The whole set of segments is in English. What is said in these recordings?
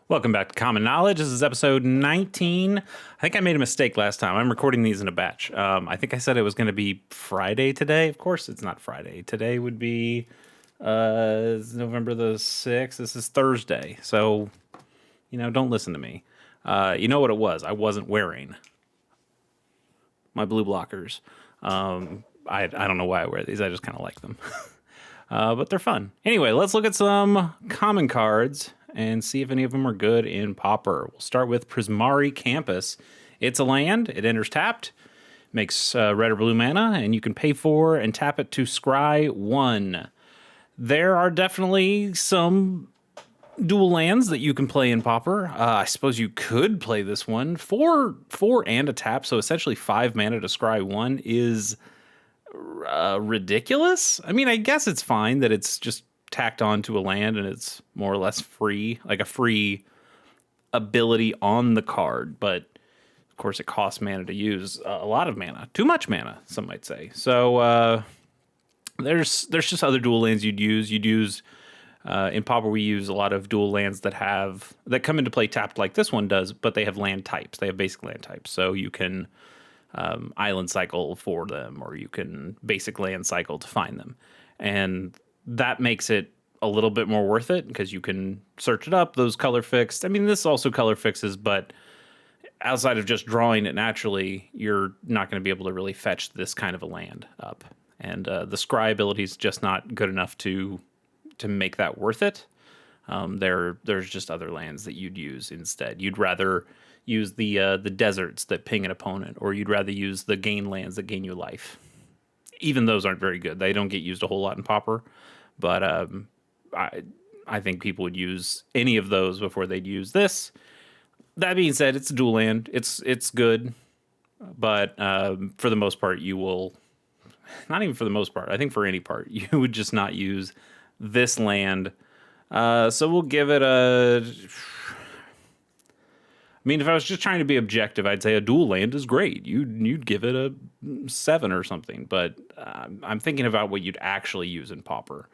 Welcome back to Common Knowledge. This is episode 19. I think I made a mistake last time. I'm recording these in a batch. I think I said it was going to be Friday today. Of course, it's not Friday. Today would be November the 6th. This is Thursday. So, don't listen to me. You know what it was? I wasn't wearing my blue blockers. I don't know why I wear these. I just kind of like them. But they're fun. Anyway, let's look at some common cards and see if any of them are good in Pauper. We'll start with Prismari Campus. It's a land. It enters tapped, makes red or blue mana, and you can pay for and tap it to scry 1. There are definitely some dual lands that you can play in Pauper. I suppose you could play this one. 4 and a tap, so essentially 5 mana to scry 1 is ridiculous. I mean, I guess it's fine that it's just tacked onto a land and it's more or less free, like a free ability on the card, but of course it costs mana to use, a lot of mana, too much mana, some might say. So there's just other dual lands you'd use. In Pauper we use a lot of dual lands that come into play tapped like this one does, but they have land types. They have basic land types, so you can island cycle for them, or you can basic land cycle to find them, and that makes it a little bit more worth it because you can search it up. Those color fixed. I mean, this also color fixes, but outside of just drawing it naturally, you're not going to be able to really fetch this kind of a land up. And the scry ability is just not good enough to make that worth it. There's just other lands that you'd use instead. You'd rather use the deserts that ping an opponent, or you'd rather use the gain lands that gain you life. Even those aren't very good. They don't get used a whole lot in Pauper. But I think people would use any of those before they'd use this. That being said, it's a dual land. It's good, but for the most part, you will not even for the most part. I think for any part, you would just not use this land. So we'll give it a. I mean, if I was just trying to be objective, I'd say a dual land is great. You'd give it a 7 or something. But I'm thinking about what you'd actually use in Pauper.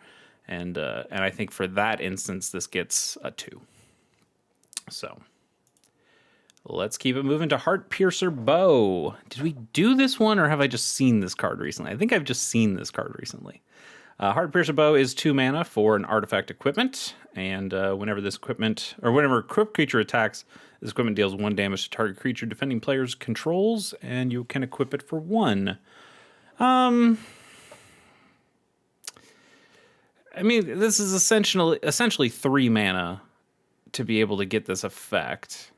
And I think for that instance, this gets a 2. So let's keep it moving to Heart Piercer Bow. Did we do this one, or have I just seen this card recently? I think I've just seen this card recently. Heart Piercer Bow is 2 mana for an artifact equipment, and whenever equipped creature attacks, this equipment deals 1 damage to target creature defending player's controls, and you can equip it for 1. I mean, this is essentially 3 mana to be able to get this effect.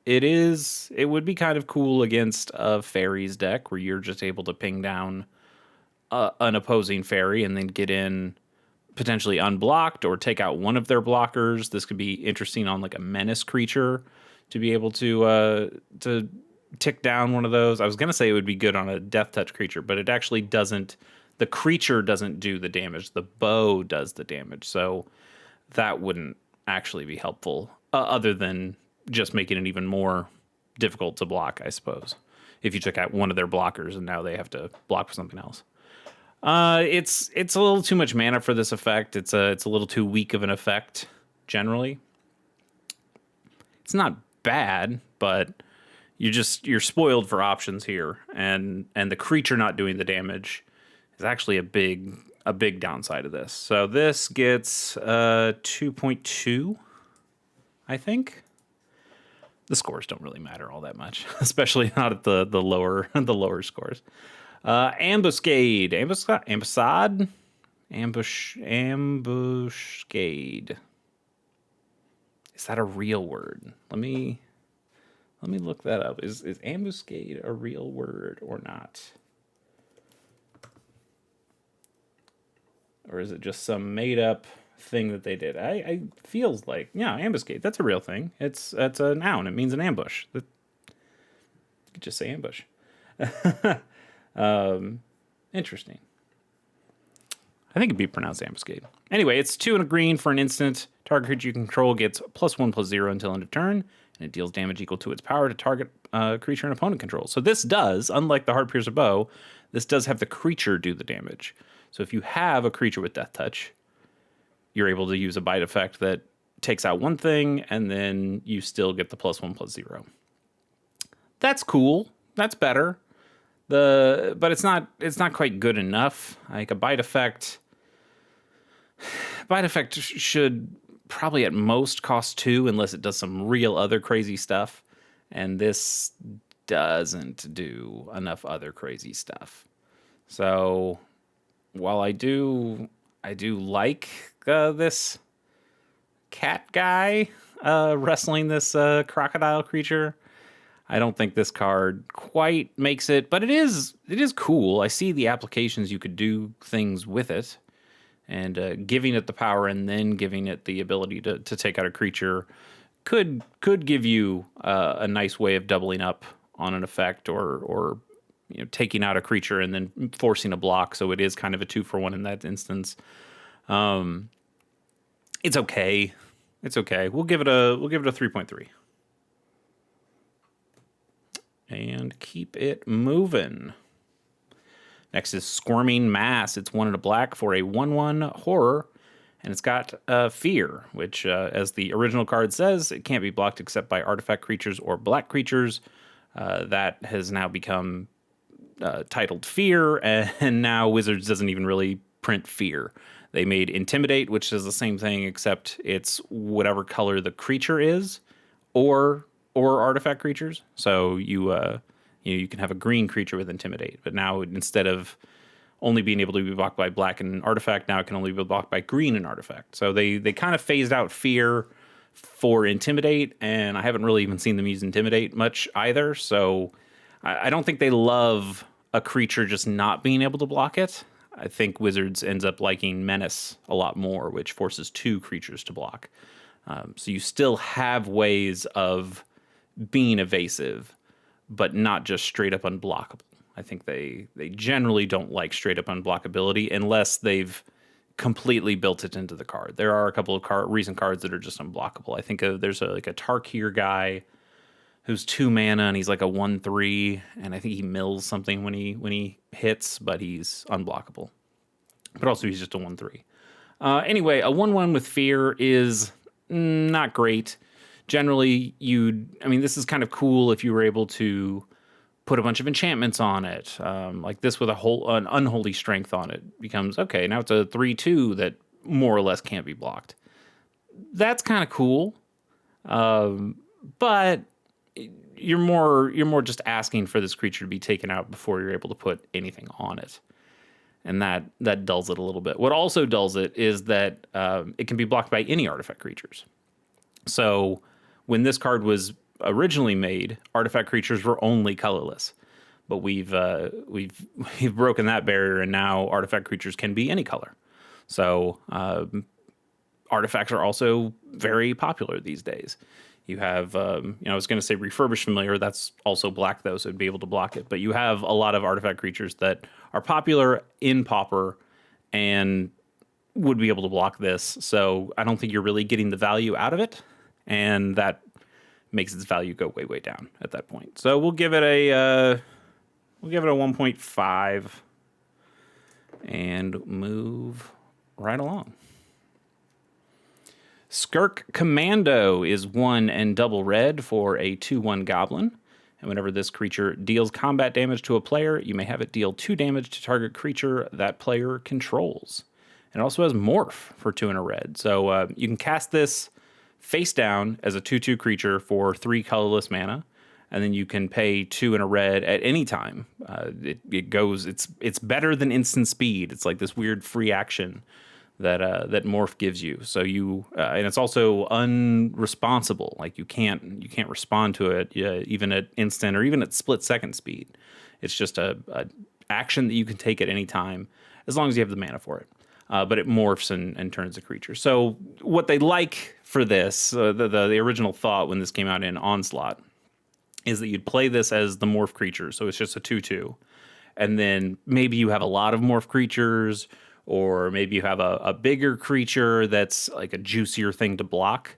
It would be kind of cool against a fairies deck where you're just able to ping down an opposing fairy and then get in potentially unblocked or take out one of their blockers. This could be interesting on like a menace creature to be able to tick down one of those. I was going to say it would be good on a death touch creature, but it actually doesn't. The creature doesn't do the damage. The bow does the damage. So that wouldn't actually be helpful other than just making it even more difficult to block, I suppose. If you took out one of their blockers and now they have to block for something else. It's a little too much mana for this effect. It's a little too weak of an effect generally. It's not bad, but you're spoiled for options here, and the creature not doing the damage is actually a big downside of this. So this gets 2.2, I think. The scores don't really matter all that much, especially not at the lower scores. Ambuscade. Ambuscade. Is that a real word? Let me look that up. Is ambuscade a real word or not? Or is it just some made up thing that they did? I feels like, yeah, ambuscade. That's a real thing. It's a noun. It means an ambush. You could just say ambush. Interesting. I think it'd be pronounced ambuscade. Anyway, it's 2 and a green for an instant. Target creature you control gets +1/+0 until end of turn, and it deals damage equal to its power to target creature and opponent control. So this does, unlike the Heart Piercer Bow, this does have the creature do the damage. So if you have a creature with Death Touch, you're able to use a bite effect that takes out one thing, and then you still get the +1/+0. That's cool. That's better. But it's not quite good enough. Like a bite effect should probably at most cost 2 unless it does some real other crazy stuff. And this doesn't do enough other crazy stuff. So while I do like this cat guy wrestling this crocodile creature, I don't think this card quite makes it, but it is cool. I see the applications you could do things with it, and giving it the power and then giving it the ability to take out a creature could give you a nice way of doubling up on an effect, or taking out a creature and then forcing a block. So it is kind of a 2-for-1 in that instance. It's okay. It's okay. We'll give it a 3.3. And keep it moving. Next is Squirming Mass. It's 1 and a black for a 1/1 horror, and it's got Fear, which, as the original card says, it can't be blocked except by artifact creatures or black creatures. That has now become titled Fear, and now Wizards doesn't even really print Fear. They made Intimidate, which is the same thing, except it's whatever color the creature is, or artifact creatures. So you can have a green creature with Intimidate, but now instead of only being able to be blocked by black and artifact, now it can only be blocked by green and artifact. So they kind of phased out Fear for Intimidate, and I haven't really even seen them use Intimidate much either. So I don't think they love a creature just not being able to block it. I think Wizards ends up liking Menace a lot more, which forces 2 creatures to block. So you still have ways of being evasive, but not just straight up unblockable. I think they generally don't like straight up unblockability unless they've completely built it into the card. There are a couple of recent cards that are just unblockable. I think there's a Tarkir guy who's 2 mana and he's like a 1/3, and I think he mills something when he hits, but he's unblockable. But also he's just a 1/3. Anyway, a 1/1 with Fear is not great. Generally, this is kind of cool if you were able to put a bunch of enchantments on it, like this with an Unholy Strength on it. Becomes, okay, now it's a 3/2 that more or less can't be blocked. That's kind of cool, but you're more just asking for this creature to be taken out before you're able to put anything on it. And that dulls it a little bit. What also dulls it is that it can be blocked by any artifact creatures. So when this card was originally made, artifact creatures were only colorless. But we've broken that barrier, and now artifact creatures can be any color. So artifacts are also very popular these days. You have, I was going to say Refurbished Familiar. That's also black, though, so it'd be able to block it. But you have a lot of artifact creatures that are popular in Pauper and would be able to block this. So I don't think you're really getting the value out of it. And that makes its value go way, way down at that point. So we'll give it a 1.5 and move right along. Skirk Commando is 1 and double red for a 2/1 goblin. And whenever this creature deals combat damage to a player, you may have it deal 2 damage to target creature that player controls. And it also has Morph for 2 and a red. So you can cast this face down as a 2/2 creature for 3 colorless mana. And then you can pay 2 and a red at any time. It's better than instant speed. It's like this weird free action that Morph gives you. So and it's also unresponsible. Like you can't respond to it even at instant or even at split second speed. It's just a action that you can take at any time as long as you have the mana for it. But it morphs and turns a creature. So what they like for this, the original thought when this came out in Onslaught, is that you'd play this as the morph creature. So it's just a 2/2. And then maybe you have a lot of morph creatures, or maybe you have a bigger creature that's like a juicier thing to block.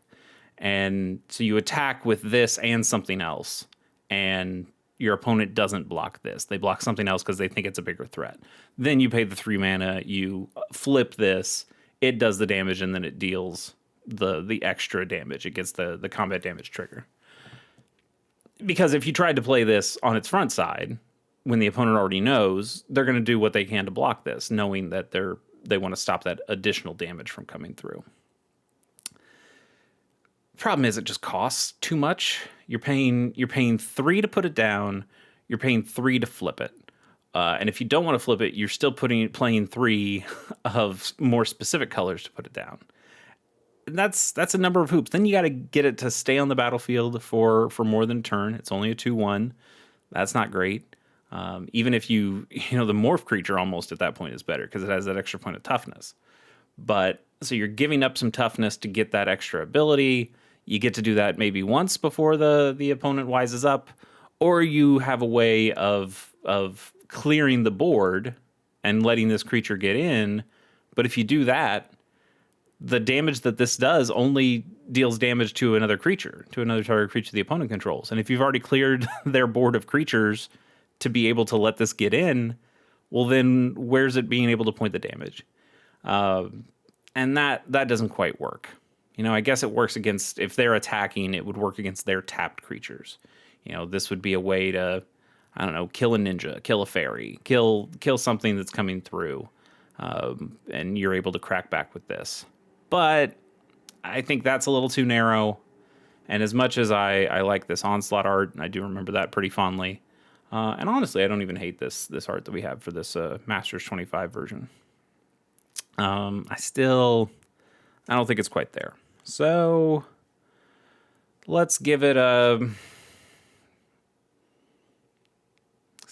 And so you attack with this and something else. And your opponent doesn't block this. They block something else because they think it's a bigger threat. Then you pay the 3 mana, you flip this, it does the damage, and then it deals the extra damage. It gets the combat damage trigger. Because if you tried to play this on its front side, when the opponent already knows, they're going to do what they can to block this, knowing that they want to stop that additional damage from coming through. Problem is, it just costs too much. You're paying 3 to put it down. You're paying 3 to flip it. And if you don't want to flip it, you're still playing 3 of more specific colors to put it down. And that's a number of hoops. Then you got to get it to stay on the battlefield for more than a turn. It's only a 2/1. That's not great. Even if the morph creature almost at that point is better because it has that extra point of toughness. But so you're giving up some toughness to get that extra ability. You get to do that maybe once before the opponent wises up, or you have a way of clearing the board and letting this creature get in. But if you do that, the damage that this does only deals damage to another creature, to another target creature the opponent controls. And if you've already cleared their board of creatures to be able to let this get in, well, then where's it being able to point the damage? And that doesn't quite work. I guess it works against, if they're attacking, it would work against their tapped creatures. This would be a way to, I don't know, kill a ninja, kill a fairy, kill something that's coming through, and you're able to crack back with this. But I think that's a little too narrow. And as much as I like this Onslaught art, and I do remember that pretty fondly, and honestly, I don't even hate this art that we have for this Masters 25 version. I don't think it's quite there. So let's give it a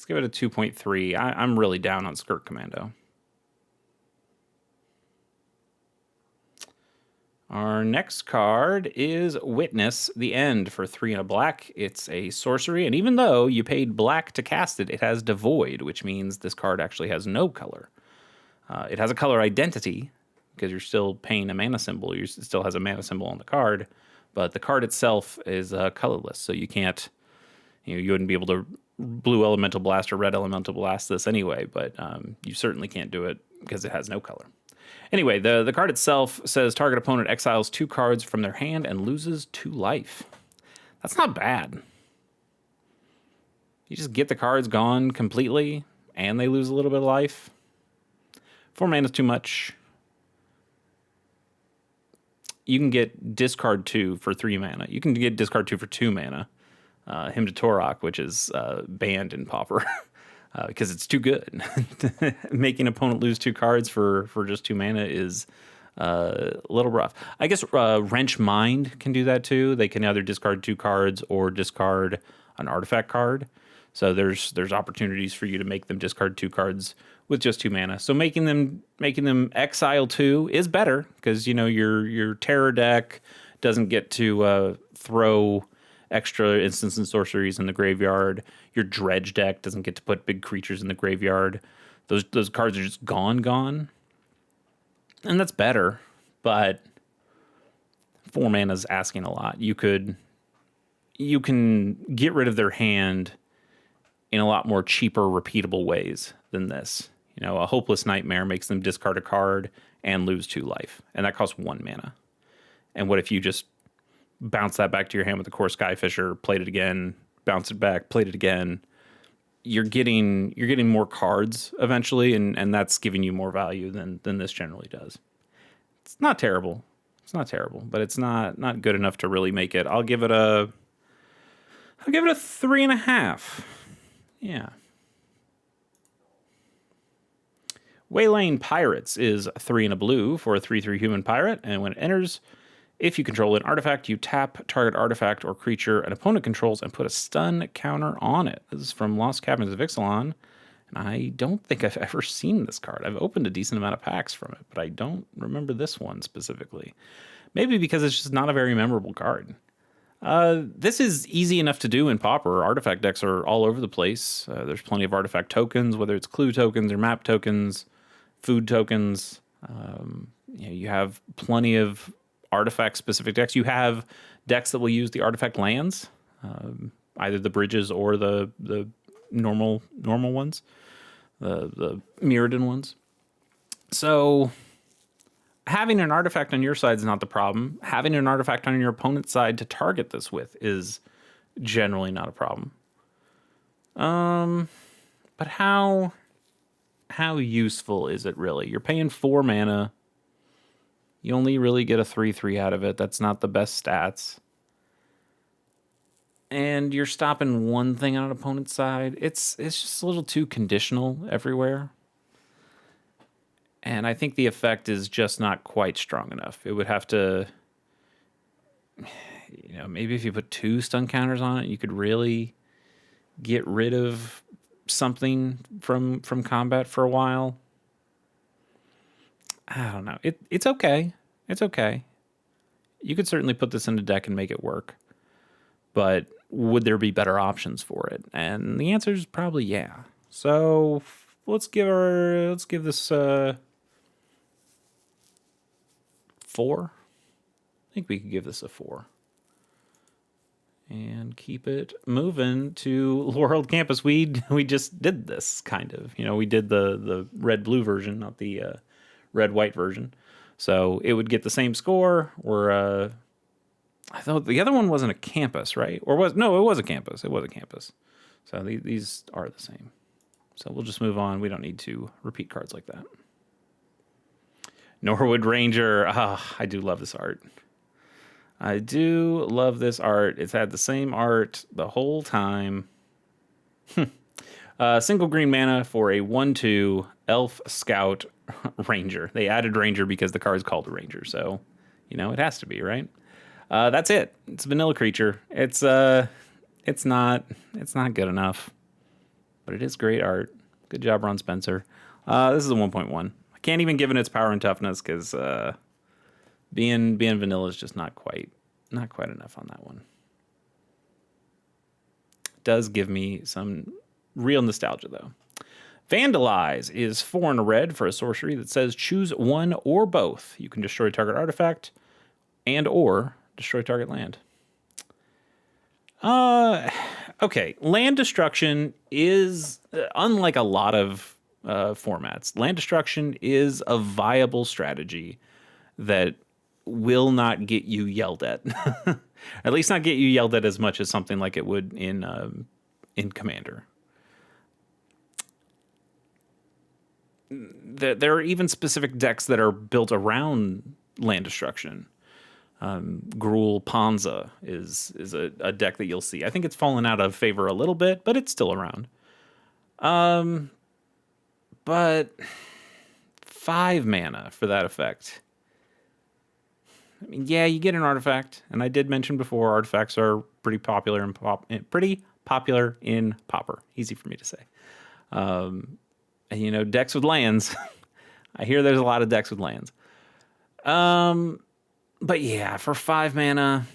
2.3. I'm really down on Skirt Commando. Our next card is Witness the End for 3 and a black. It's a sorcery, and even though you paid black to cast it, it has Devoid, which means this card actually has no color. It has a color identity, because you're still paying a mana symbol. It still has a mana symbol on the card, but the card itself is colorless, so you can't, you wouldn't be able to blue elemental blast or red elemental blast this anyway, but you certainly can't do it because it has no color. Anyway, the card itself says target opponent exiles 2 cards from their hand and loses 2 life. That's not bad. You just get the cards gone completely, and they lose a little bit of life. 4 mana is too much. You can get discard 2 for 3 mana. You can get discard 2 for 2 mana. Hymn to Torok, which is banned in Pauper. Because it's too good. Making opponent lose 2 cards for just 2 mana is a little rough. I guess Wrench Mind can do that too. They can either discard 2 cards or discard an artifact card. So there's opportunities for you to make them discard 2 cards with just 2 mana. So making them exile 2 is better because your terror deck doesn't get to throw extra instants and sorceries in the graveyard. Your dredge deck doesn't get to put big creatures in the graveyard. Those cards are just gone. And that's better, but 4 mana is asking a lot. You can get rid of their hand in a lot more cheaper, repeatable ways than this. A Hopeless Nightmare makes them discard a card and lose 2 life, and that costs 1 mana. And what if you just bounce that back to your hand with the Core Skyfisher, played it again, bounce it back, played it again? You're getting more cards eventually, and that's giving you more value than this generally does. It's not terrible. But it's not good enough to really make it. I'll give it a 3.5. Yeah. Waylaying Pirates is 3 and a blue for a 3/3 human pirate, and when it enters, if you control an artifact, you tap target artifact or creature an opponent controls and put a stun counter on it. This is from Lost Caverns of Ixalan, and I don't think I've ever seen this card. I've opened a decent amount of packs from it, but I don't remember this one specifically. Maybe because it's just not a very memorable card. This is easy enough to do in Pauper. Artifact decks are all over the place. There's plenty of artifact tokens, whether it's clue tokens or map tokens, food tokens. You have plenty of artifact-specific decks. You have decks that will use the artifact lands, either the bridges or the normal ones, the Mirrodin ones. So Having an artifact on your side is not the problem. Having an artifact on your opponent's side to target this with is generally not a problem. But how useful is it really? You're paying 4 mana. You only really get a 3/3 out of it. That's not the best stats. And you're stopping one thing on an opponent's side. It's just a little too conditional everywhere. And I think the effect is just not quite strong enough. It would have to, maybe if you put 2 stun counters on it, you could really get rid of something from combat for a while. I don't know. It's okay. It's okay. You could certainly put this in a deck and make it work. But would there be better options for it? And the answer is probably yeah. So let's give this 4. I think we could give this a 4. And keep it moving to Laurel Campus. We just did this kind of. We did the red-blue version, not the red-white version. So it would get the same score. Or I thought the other one wasn't a campus, right? Or was no? It was a campus. It was a campus. So these are the same. So we'll just move on. We don't need to repeat cards like that. Norwood Ranger. I do love this art. I do love this art. It's had the same art the whole time. Single green mana for a 1/2 Elf Scout Ranger. They added Ranger because the card's called a Ranger. So, it has to be, right? That's it. It's a vanilla creature. It's not good enough. But it is great art. Good job, Ron Spencer. This is a 1.1. I can't even give it its power and toughness because being vanilla is just not quite enough on that one. It does give me some real nostalgia though. Vandalize is 4 and a red for a sorcery that says choose one or both. You can destroy target artifact and or destroy target land. Okay. Land destruction is unlike a lot of formats. Land destruction is a viable strategy that will not get you yelled at. At least not get you yelled at as much as something like it would in Commander. There are even specific decks that are built around land destruction. Gruul Panza is a deck that you'll see. I think it's fallen out of favor a little bit, but it's still around. But 5 mana for that effect. I mean, yeah, you get an artifact, and I did mention before artifacts are pretty popular in Pauper. Easy for me to say. And, decks with lands. I hear there's a lot of decks with lands. But yeah, for 5 mana,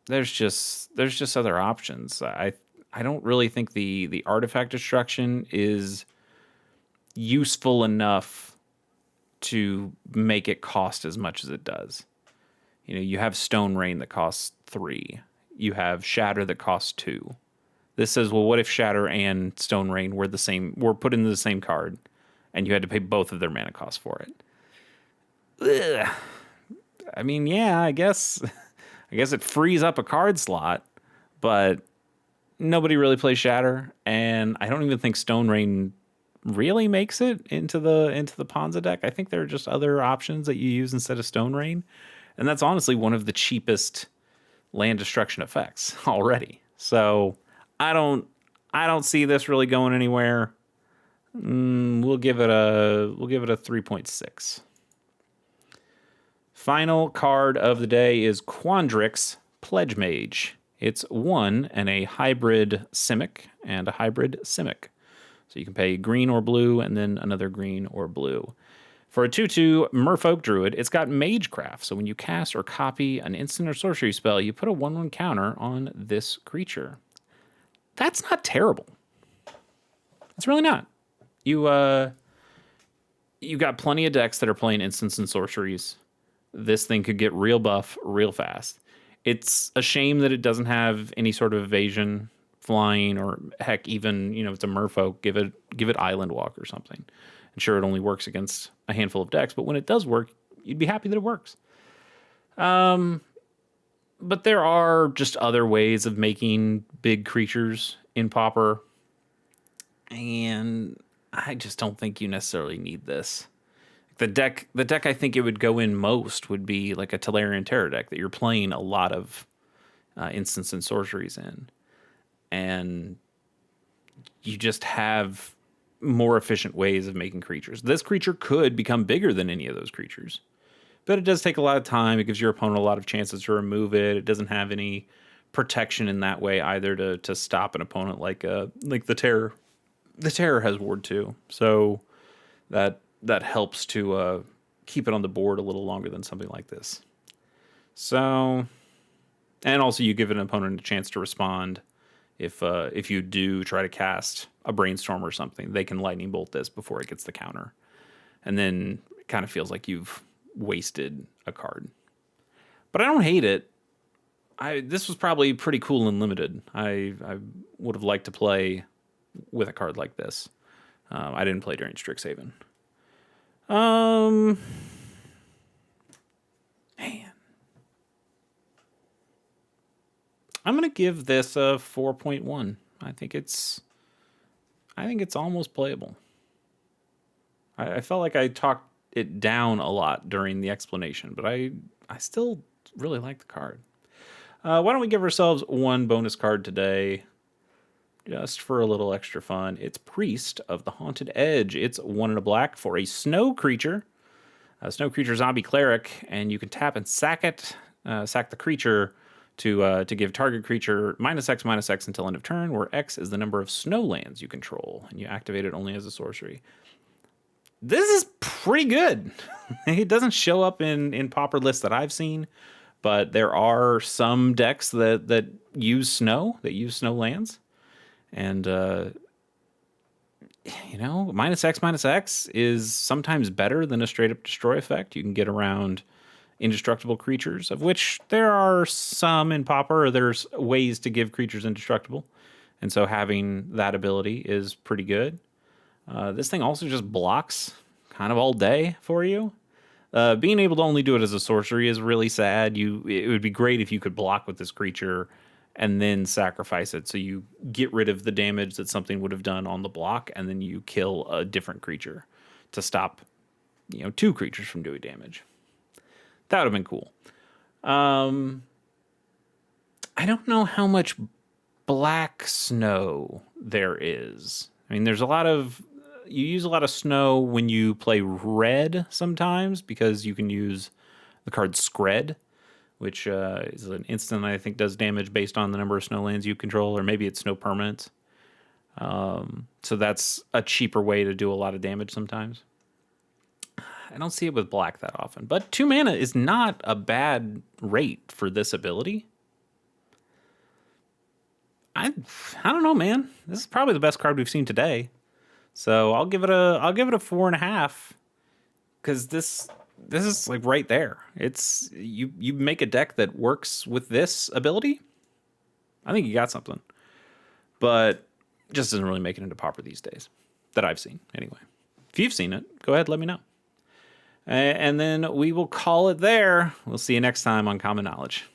there's just other options. I don't really think the artifact destruction is useful enough to make it cost as much as it does. You have Stone Rain that costs 3. You have Shatter that costs 2. This says, well, what if Shatter and Stone Rain were put into the same card, and you had to pay both of their mana costs for it? Ugh. I mean, yeah, I guess it frees up a card slot, but nobody really plays Shatter, and I don't even think Stone Rain really makes it into the Panza deck. I think there are just other options that you use instead of Stone Rain, and that's honestly one of the cheapest land destruction effects already. So I don't see this really going anywhere. We'll give it a 3.6. Final card of the day is Quandrix Pledge Mage. It's 1 and a hybrid Simic and a hybrid Simic. So you can pay green or blue and then another green or blue. For a 2/2 Merfolk Druid, it's got Magecraft. So when you cast or copy an instant or sorcery spell, you put a 1/1 counter on this creature. That's not terrible. It's really not. You got plenty of decks that are playing instants and sorceries. This thing could get real buff real fast. It's a shame that it doesn't have any sort of evasion, flying, or heck, even, it's a Merfolk, give it Island Walk or something. And sure, it only works against a handful of decks, but when it does work, you'd be happy that it works. But there are just other ways of making big creatures in Pauper, and I just don't think you necessarily need this. The deck I think it would go in most would be like a Tolarian Terror deck that you're playing a lot of instants and sorceries in, and you just have more efficient ways of making creatures. This creature could become bigger than any of those creatures, but it does take a lot of time. It gives your opponent a lot of chances to remove it. It doesn't have any protection in that way either to stop an opponent like the Terror. The Terror has Ward too, so that helps to keep it on the board a little longer than something like this. So, and also you give an opponent a chance to respond. If you do try to cast a Brainstorm or something, they can Lightning Bolt this before it gets the counter. And then it kind of feels like you've wasted a card. But I don't hate it. This was probably pretty cool and limited. I would have liked to play with a card like this. I didn't play during Strixhaven. Man. I'm going to give this a 4.1. I think it's almost playable. I felt like I talked it down a lot during the explanation, but I still really like the card. Why don't we give ourselves one bonus card today, just for a little extra fun. It's Priest of the Haunted Edge. It's 1 and a black for a snow creature. A snow creature zombie cleric, and you can tap and sack it, sack the creature to give target creature -X until end of turn, where X is the number of snow lands you control, and you activate it only as a sorcery. This is pretty good. It doesn't show up in Pauper lists that I've seen, but there are some decks that use snow, lands. And, -X is sometimes better than a straight-up destroy effect. You can get around indestructible creatures, of which there are some in Pauper, or there's ways to give creatures indestructible. And so having that ability is pretty good. This thing also just blocks kind of all day for you. Being able to only do it as a sorcery is really sad. It would be great if you could block with this creature and then sacrifice it, so you get rid of the damage that something would have done on the block, and then you kill a different creature to stop, 2 creatures from doing damage. That would have been cool. I don't know how much black snow there is. I mean, you use a lot of snow when you play red sometimes, because you can use the card Scred, which is an instant that I think does damage based on the number of snow lands you control, or maybe it's snow permanents. So that's a cheaper way to do a lot of damage sometimes. I don't see it with black that often, but 2 mana is not a bad rate for this ability. I don't know, man. This is probably the best card we've seen today. So I'll give it a 4.5, because this is like right there. It's you make a deck that works with this ability, I think you got something. But just doesn't really make it into Pauper these days, that I've seen anyway. If you've seen it, go ahead, let me know. And then we will call it there. We'll see you next time on Common Knowledge.